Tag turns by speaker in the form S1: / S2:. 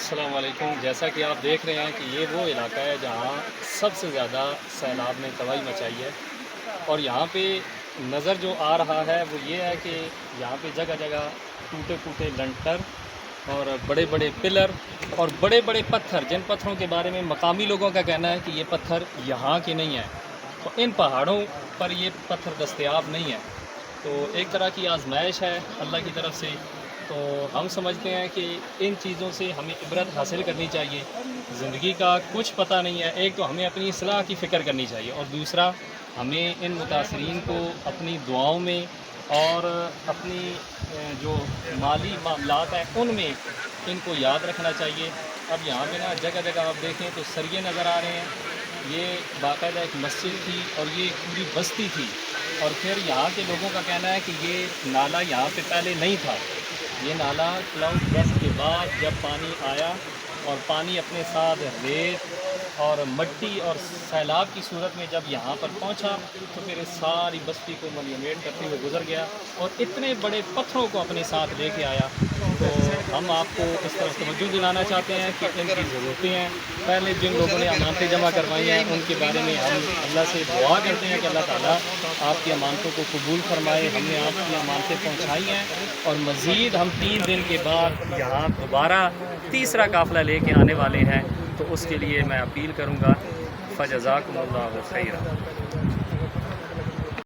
S1: अस्सलाम वालेकुम। जैसा कि आप देख रहे हैं कि ये वो इलाका है जहाँ सबसे ज़्यादा सैलाब ने तबाही मचाई है। और यहाँ पे नज़र जो आ रहा है वो ये है कि यहाँ पे जगह जगह टूटे फूटे लंटर और बड़े बड़े पिलर और बड़े बड़े पत्थर, जिन पत्थरों के बारे में मकामी लोगों का कहना है कि ये पत्थर यहाँ के नहीं हैं, तो इन पहाड़ों पर ये पत्थर दस्तयाब नहीं है। तो एक तरह की आजमाइश है अल्लाह की तरफ से। तो हम समझते हैं कि इन चीज़ों से हमें इबरत हासिल करनी चाहिए। ज़िंदगी का कुछ पता नहीं है। एक तो हमें अपनी इस्लाह की फ़िक्र करनी चाहिए और दूसरा हमें इन मुतासरीन को अपनी दुआओं में और अपनी जो माली मामलात हैं उनमें इनको याद रखना चाहिए। अब यहाँ पे ना जगह जगह आप देखें तो सरिये नज़र आ रहे हैं। ये बाकायदा एक मस्जिद थी और ये पूरी बस्ती थी। और फिर यहाँ के लोगों का कहना है कि ये नाला यहाँ पे पहले नहीं था। ये नाला क्लाउड बर्स्ट के बाद जब पानी आया और पानी अपने साथ रेत और मट्टी और सैलाब की सूरत में जब यहाँ पर पहुँचा तो फिर इस सारी बस्ती को मलियामेट करते हुए गुजर गया और इतने बड़े पत्थरों को अपने साथ लेके आया। तो हम आपको इस तरफ तवज्जो दिलाना चाहते हैं कि इनकी ज़रूरतें हैं। पहले जिन लोगों ने अमानतें जमा करवाई हैं उनके बारे में हम अल्लाह से दुआ करते हैं कि अल्लाह ताला आपकी अमानतों को कबूल फरमाए। हमने आपकी अमानतें पहुँचाई हैं और मज़ीद हम 3 दिन के बाद यहाँ दोबारा तीसरा काफ़िला लेके आने वाले हैं। तो उसके लिए मैं अपील करूँगा, फ़जज़ाकुमुल्लाहु खैरा।